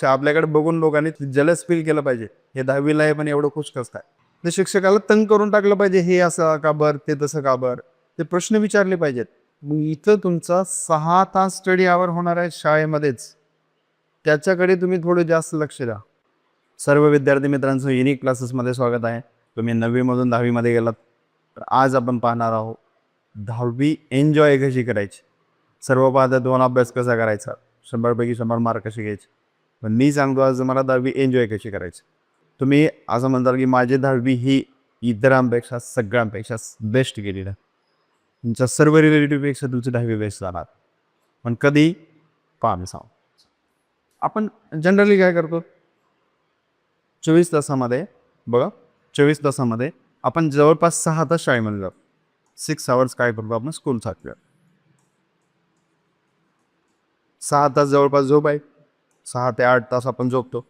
आपल्याकडे बघून लोकांनी जलस फील केलं पाहिजे, हे 10वीला आहे पण एवढं खुश कसं काय. तर शिक्षकाला तंग करून टाकलं पाहिजे, हे असं का बरं, ते तसं का बरं, ते प्रश्न विचारले पाहिजेत. मग इथं तुमचा 6 तास स्टडी आवर होणार आहे शाळेमध्येच, त्याच्याकडे तुम्ही थोडं जास्त लक्ष द्या. सर्व विद्यार्थी मित्रांचं युनिक क्लासेसमध्ये स्वागत आहे. तुम्ही 9वी मधून 10वीमध्ये गेलात, तर आज आपण पाहणार आहोत 10वी एन्जॉय कशी करायची. सर्व पाहता 2 अभ्यास कसा करायचा, 100पैकी 100 मार्क कसे घ्यायचे. पण मी सांगतो आज मला 10वी एन्जॉय कशी करायची. तुम्ही असं म्हणताल की माझी 10वी ही इतरांपेक्षा सगळ्यांपेक्षा बेस्ट गेलेली आहे. तुमच्या सर्व रिलेटिव्हपेक्षा तुमची 10वी बेस्ट जाणार. पण कधी पहा मी सांगतो. आपण जनरली काय करतो, 24 तासामध्ये बघा, 24 तासामध्ये आपण जवळपास 6 तास शाळेमध्ये जातो. 6 आवर्स काय करतो आपण स्कूलसाठी. 6 तास जवळपास झोप आहे, 6 ते 8 तास आपण झोपतो.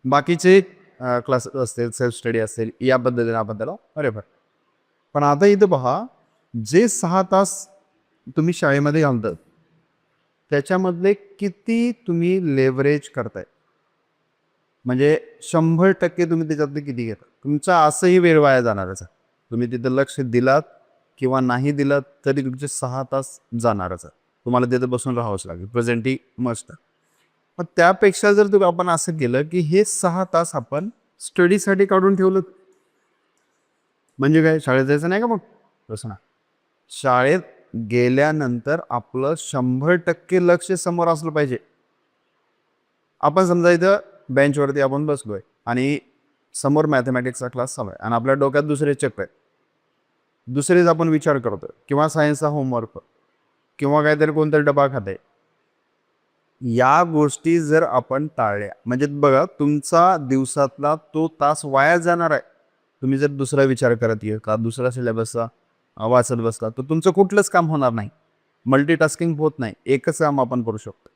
बाकीचे क्लासेस असतील, सेल्फ स्टडी असेल, या पद्धतीने आपण त्याला बरोबर. पण आता इथं पहा, जे 6 तास तुम्ही शाळेमध्ये घालतात त्याच्यामधले किती तुम्ही लेव्हरेज करताय, म्हणजे 100% तुम्ही त्याच्यातले किती घेता. तुमचा असंही वेळ वाया जाणारच आहे. तुम्ही तिथं लक्ष दिलात किंवा नाही दिलात तरी तुमचे 6 तास जाणारच आहे. तुम्हाला तिथं बसून राहावंच लागेल, प्रेझेंटी मस्ट. मग त्यापेक्षा जर तुम्ही आपण असं केलं की हे 6 तास आपण स्टडीसाठी काढून ठेवलं, म्हणजे काय, शाळेत जायचं नाही का मग, तसं ना. शाळेत गेल्यानंतर आपलं 100% लक्ष समोर असलं पाहिजे. आपण समजा इथं बेंचवरती आपण बसलोय आणि समोर मॅथमॅटिक्सचा क्लास चालू आहे आणि आपल्या डोक्यात दुसरे चक्र आहे, दुसरेच आपण विचार करतोय, किंवा सायन्सचा होमवर्क, किंवा काहीतरी कोणतरी डबा खात आहे. या गोष्टी जर आपण टाळल्या, म्हणजे बघा तुमचा दिवसातला तो तास वाया जाणार आहे. तुम्ही जर दुसरा विचार करत ये का दुसरा सिलेबसचा वाचत बसला तर तुमचं कुठलंच काम होणार नाही. मल्टीटास्किंग होत नाही, एकच काम आपण करू शकतो.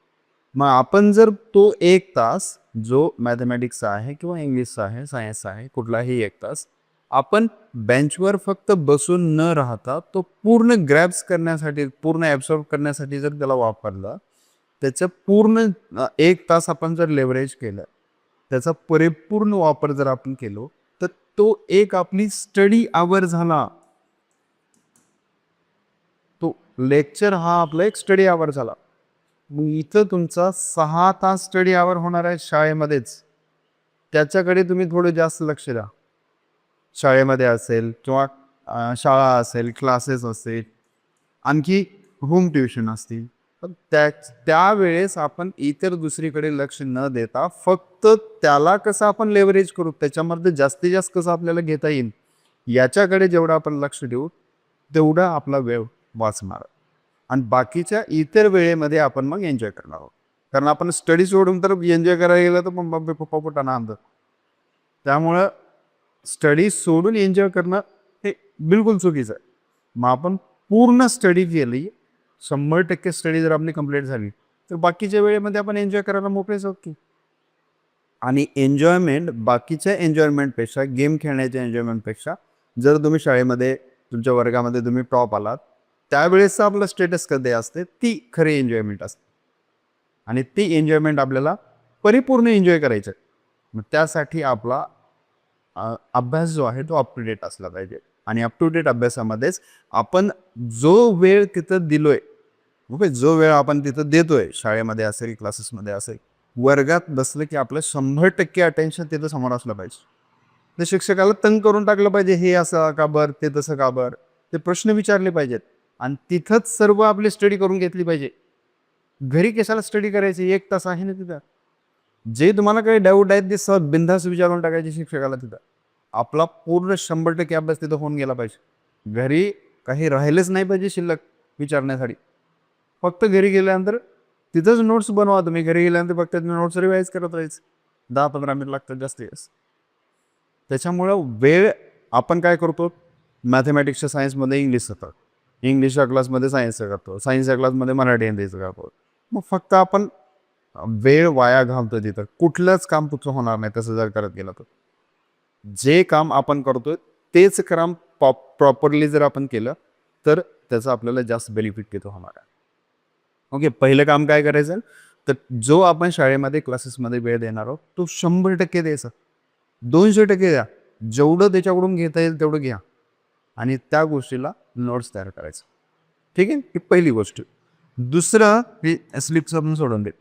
मग आपण जर तो 1 तास जो मॅथमॅटिक्सचा आहे किंवा इंग्लिशचा आहे, सायन्सचा आहे, कुठलाही 1 तास आपण बेंचवर फक्त बसून न राहता तो पूर्ण ग्रॅब्स करण्यासाठी, पूर्ण ॲब्सॉर्ब करण्यासाठी जर त्याला वापरला, त्याचं पूर्ण 1 तास आपण जर लेव्हरेज केलं, त्याचा परिपूर्ण वापर जर आपण केलो, तर तो एक आपली स्टडी आवर झाला. तो लेक्चर हा आपला एक स्टडी आवर झाला. मग इथं तुमचा 6 तास स्टडी आवर होणार आहे शाळेमध्येच, त्याच्याकडे तुम्ही थोडं जास्त लक्ष द्या. शाळेमध्ये असेल किंवा शाळा असेल, क्लासेस असेल, आणखी होम ट्युशन असतील, तर त्यावेळेस आपण इतर दुसरीकडे लक्ष न देता फक्त त्याला कसं आपण लेव्हरेज करू, त्याच्यामध्ये जास्तीत जास्त कसं आपल्याला घेता येईल, याच्याकडे जेवढं आपण लक्ष देऊ तेवढा आपला वेळ वाचणार. आणि बाकीच्या इतर वेळेमध्ये आपण मग एन्जॉय करणार आहोत. कारण आपण स्टडी सोडून तर एन्जॉय करायला गेलं तर मग मम्मी पप्पा पोटानं आणतात. त्यामुळं स्टडी सोडून एन्जॉय करणं हे बिलकुल चुकीचं आहे. मग आपण पूर्ण स्टडी केली, 100% स्टडी जर आपली कंप्लीट झाली, तर बाकीच्या वेळेमध्ये आपण एन्जॉय करायला मोकळेच आहोत की. आणि एन्जॉयमेंट बाकीच्या एन्जॉयमेंटपेक्षा, गेम खेळण्याच्या एन्जॉयमेंटपेक्षा, जर तुम्ही शाळेमध्ये तुमच्या वर्गामध्ये तुम्ही टॉप आलात, त्यावेळेस आपलं स्टेटस कधी असते, ती खरी एन्जॉयमेंट असते. आणि ती एन्जॉयमेंट आपल्याला परिपूर्ण एन्जॉय करायचं आहे. मग त्यासाठी आपला अभ्यास जो आहे तो अप टू डेट असला पाहिजे. आणि अप टू डेट अभ्यासामध्येच आपण जो वेळ तिथं दिलोय, ओके, जो वेळ आपण तिथं देतोय, शाळेमध्ये असेल, क्लासेसमध्ये असेल, वर्गात बसलं की आपलं 100% अटेन्शन तिथं समोर असलं पाहिजे. तर शिक्षकाला तंग करून टाकलं पाहिजे, हे असं का बरं, ते तसं का बरं, ते प्रश्न विचारले पाहिजेत. आणि तिथंच सर्व आपली स्टडी करून घेतली पाहिजे. घरी कशाला स्टडी करायची, 1 तास आहे ना तिथं. जे तुम्हाला काही डाऊट आहेत ते सहज बिनधास्त विचारून टाकायचे शिक्षकाला तिथं. आपला पूर्ण 100% अभ्यास तिथं होऊन गेला पाहिजे. घरी काही राहिलंच नाही पाहिजे शिल्लक विचारण्यासाठी. फक्त घरी गेल्यानंतर तिथंच नोट्स बनवा तुम्ही. घरी गेल्यानंतर फक्त नोट्स रिवाईज करत राहायचं. 10-15 मिनिट लागतात जास्तीत जास्त. त्याच्यामुळं वेळ आपण काय करतो, मॅथमॅटिक्सच्या सायन्समध्ये इंग्लिशचं करतो, इंग्लिशच्या क्लासमध्ये सायन्सचं करतो, सायन्सच्या क्लासमध्ये मराठी हिंदीचं करतो. मग फक्त आपण वेळ वाया घालतो तिथं. कुठलंच काम तुमचं होणार नाही तसं जर करत गेलं तर. जे काम आपण करतोय तेच काम प्रॉपरली जर आपण केलं तर त्याचा आपल्याला जास्त बेनिफिट तिथं होणार आहे. ओके, पहिलं काम काय करायचं, तर जो आपण शाळेमध्ये क्लासेसमध्ये वेळ देणार आहोत तो 100% द्यायचा. 200% द्या. जेवढं त्याच्याकडून घेता येईल तेवढं घ्या आणि त्या गोष्टीला नोट्स तयार करायचं. ठीक आहे, ही पहिली गोष्ट. दुसरं हे स्लिप्स आपण सोडून दे.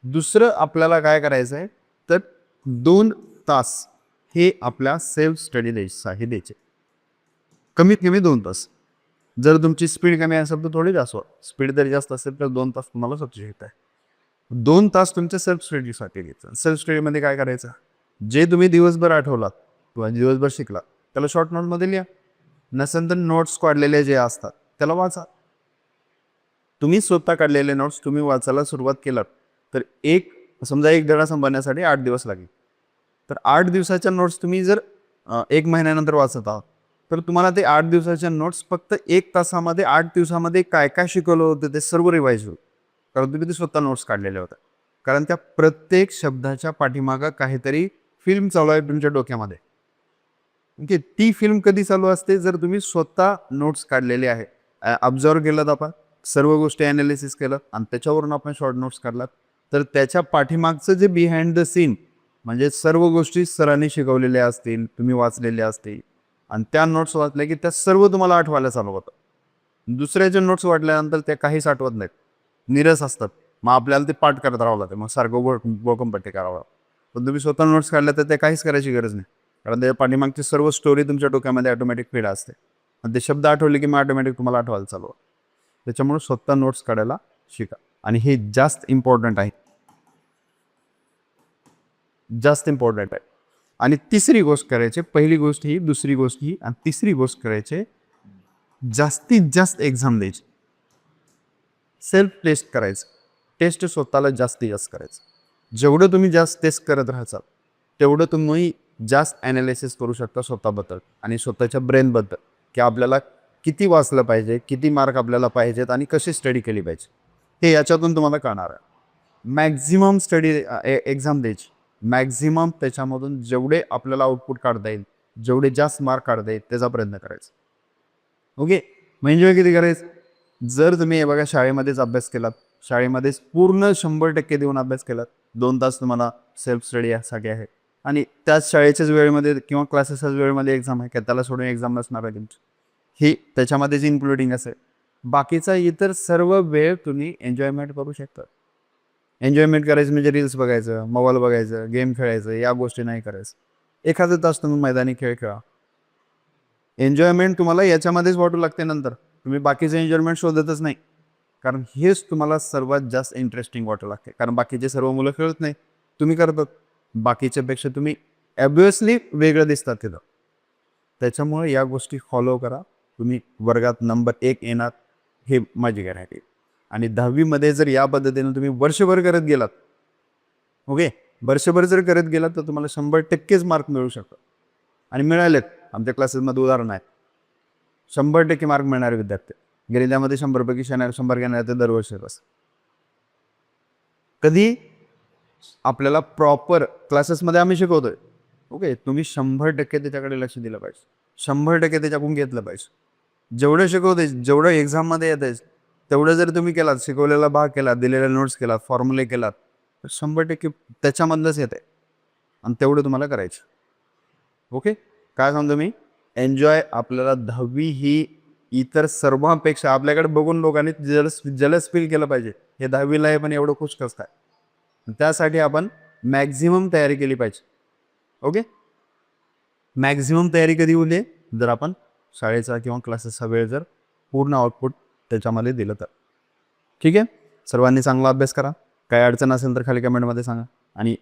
दुसरं आपल्याला काय करायचं आहे, तर 2 तास हे आपल्या सेल्फ स्टडी द्यायचे. कमीत कमी 2 तास. जर तुमची स्पीड कमी असेल तर थोडी जास्त स्पीड जर जास्त असेल तर 2 तास तुम्हाला स्वतः घेत आहे. 2 तास तुमच्या सेल्फ स्टडीसाठी घ्यायचं. सेल्फ स्टडीमध्ये काय करायचं, जे तुम्ही दिवसभर आठवलात किंवा दिवसभर शिकलात त्याला शॉर्ट नोटमध्ये लिहा. नसेल तर नोट्स काढलेले जे असतात त्याला वाचा. तुम्ही स्वतः काढलेले नोट्स तुम्ही वाचायला सुरुवात केलात तर समजा एक धडा संपवण्यासाठी 8 दिवस लागेल. तर 8 दिवसाच्या नोट्स तुम्ही जर 1 महिन्यानंतर वाचत आहात तर तुम्हाला ते 8 दिवसाच्या नोट्स फक्त 1 तासामध्ये 8 दिवसामध्ये काय काय शिकवलं होतं ते सर्व रिवाईज होईल. कारण तुम्ही ते स्वतः नोट्स काढलेल्या होत्या. कारण त्या प्रत्येक शब्दाच्या पाठीमागं काहीतरी फिल्म चालू आहे तुमच्या डोक्यामध्ये. ओके, ती फिल्म कधी चालू असते, जर तुम्ही स्वतः नोट्स काढलेले आहे, ऑब्झर्व केलं आपण सर्व गोष्टी ॲनालिसिस केलं आणि त्याच्यावरून आपण शॉर्ट नोट्स काढलात तर त्याच्या पाठीमागचं जे बिहाइंड द सीन म्हणजे सर्व गोष्टी सरांनी शिकवलेल्या असतील, तुम्ही वाचलेल्या असतील आणि त्या नोट्स वाचल्या की त्या सर्व तुम्हाला आठवायला चालू होतं. दुसऱ्याच्या नोट्स वाटल्यानंतर त्या काहीच आठवत नाहीत, निरस असतात. मग आपल्याला ते पाठ करत राहावं लागतं, मग सारखं बोकमपट्टी करावं लागतं. पण तुम्ही स्वतः नोट्स काढल्या तर ते काहीच करायची गरज नाही, कारण त्या पाठीमागची सर्व स्टोरी तुमच्या डोक्यामध्ये ऑटोमॅटिक फीड असते आणि ते शब्द आठवले की मग ऑटोमॅटिक तुम्हाला आठवायला चालू होतं. त्याच्यामुळे स्वतः नोट्स काढायला शिका आणि हे जास्त इम्पॉर्टंट आहे. आणि तिसरी गोष्ट करायची, पहिली गोष्ट ही, दुसरी गोष्ट ही आणि तिसरी गोष्ट करायची, जास्तीत जास्त एक्झाम द्यायची. सेल्फ टेस्ट करायचं. टेस्ट स्वतःला जास्तीत जास्त करायचं. जेवढं तुम्ही जास्त टेस्ट करत राहाल तेवढं तुम्ही जास्त ॲनालिसिस करू शकता स्वतःबद्दल आणि स्वतःच्या ब्रेनबद्दल, की आपल्याला किती वाचलं पाहिजे, किती मार्क आपल्याला पाहिजेत आणि कशी स्टडी केली पाहिजे हे याच्यातून तुम्हाला कळणार आहे. मॅक्झिमम स्टडी एक्झाम द्यायची. मॅक्झिमम त्याच्यामधून जेवढे आपल्याला आउटपुट काढता येईल, जेवढे जास्त मार्क काढता येईल त्याचा प्रयत्न करायचा. ओके, म्हणजे किती करायचं, जर तुम्ही हे बघा शाळेमध्येच अभ्यास केलात, शाळेमध्येच पूर्ण 100% देऊन अभ्यास केलात, 2 तास तुम्हाला सेल्फ स्टडी यासाठी आहे आणि त्याच शाळेच्याच वेळेमध्ये किंवा क्लासेसच्याच वेळेमध्ये एक्झाम आहे, की त्याला सोडून एक्झाम नसणार आहे तुमची, ही त्याच्यामध्येच इन्क्लुडिंग असेल. बाकीचा इतर सर्व वेळ तुम्ही एन्जॉयमेंट करू शकता. एन्जॉयमेंट करायचं म्हणजे रील्स बघायचं, मोबाईल बघायचं, गेम खेळायचं, या गोष्टी नाही करायचं. एखादा तास तुम्ही मैदानी खेळ खेळा. एन्जॉयमेंट तुम्हाला याच्यामध्येच वाटू लागते, नंतर तुम्ही बाकीचं एन्जॉयमेंट शोधतच नाही, कारण हेच तुम्हाला सर्वात जास्त इंटरेस्टिंग वाटू लागते. कारण बाकीचे सर्व मुलं खेळत नाही, तुम्ही करतात. बाकीच्यापेक्षा तुम्ही ऑब्व्हियसली वेगळं दिसतात तिथं. त्याच्यामुळे या गोष्टी फॉलो करा. तुम्ही वर्गात नंबर 1 येणार हे माझी गॅरंटी. आणि 10वीमध्ये जर या पद्धतीनं तुम्ही वर्षभर करत गेलात, ओके, वर्षभर जर करत गेलात तर तुम्हाला 100%च मार्क मिळू शकतात आणि मिळालेत. आमच्या क्लासेसमध्ये उदाहरण आहेत, 100% मार्क मिळणारे विद्यार्थी गेले, त्यामध्ये 100पैकी 100 घेणारे ते दरवर्षी असं. कधी आपल्याला प्रॉपर क्लासेसमध्ये आम्ही शिकवतोय, ओके, तुम्ही 100% त्याच्याकडे लक्ष दिलं पाहिजे, 100% त्याच्याकडून घेतलं पाहिजे. जेवढं शिकवते, जेवढं एक्झाममध्ये येतं तेवढं जर तुम्ही केलात, शिकवलेला भाग केला, दिलेले नोट्स केलात, फॉर्म्युले केलात, तर 100% त्याच्यामधलंच येते आणि तेवढं तुम्हाला करायचं. ओके, काय सांगतो मी, एन्जॉय. आपल्याला 10वी ही इतर सर्वांपेक्षा आपल्याकडे बघून लोकांनी जलस फील केलं पाहिजे. हे 10वीला आहे पण एवढं खुश कसं काय, त्यासाठी आपण मॅक्झिमम तयारी केली पाहिजे. ओके, मॅक्झिमम तयारी कधी होऊ दे, जर आपण शाळेचा किंवा क्लासेसचा वेळ जर पूर्ण आउटपुट त्याच्यामध्ये दिलं तर. ठीक आहे, सर्वांनी चांगला अभ्यास करा. काही अडचण असेल तर खाली कमेंटमध्ये सांगा आणि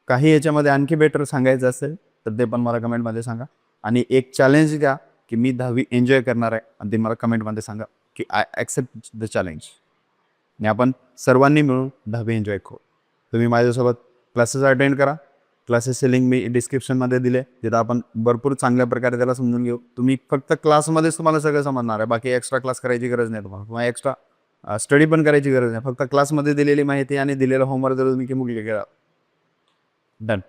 काही याच्यामध्ये आणखी बेटर सांगायचं असेल तर ते पण मला कमेंटमध्ये सांगा. आणि एक चॅलेंज द्या की मी 10वी एन्जॉय करणार आहे आणि ते मला कमेंटमध्ये सांगा की आय ॲक्सेप्ट द चॅलेंज. आणि आपण सर्वांनी मिळून 10वी एन्जॉय करू. तुम्ही माझ्यासोबत क्लासेस अटेंड करा. क्लासेसचे लिंक मी डिस्क्रिप्शनमध्ये दिले, तिथं आपण भरपूर चांगल्या प्रकारे त्याला समजून घेऊ. तुम्ही फक्त क्लासमध्येच तुम्हाला सगळं समजणार आहे, बाकी एक्स्ट्रा क्लास करायची गरज नाही तुम्हाला, किंवा एक्स्ट्रा स्टडी पण करायची गरज नाही. फक्त क्लासमध्ये दिलेली माहिती आणि दिलेलं होमवर्क जर तुम्ही मुली करा, डन,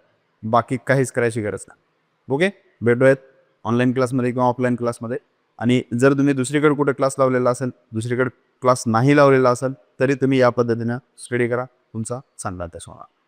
बाकी काहीच करायची गरज नाही. ओके, भेटूयात ऑनलाईन क्लासमध्ये किंवा ऑफलाईन क्लासमध्ये. आणि जर तुम्ही दुसरीकडे कुठे क्लास लावलेला असेल, दुसरीकडे क्लास नाही लावलेला असेल, तरी तुम्ही या पद्धतीनं स्टडी करा. तुमचा चांगला अभ्यास होणार.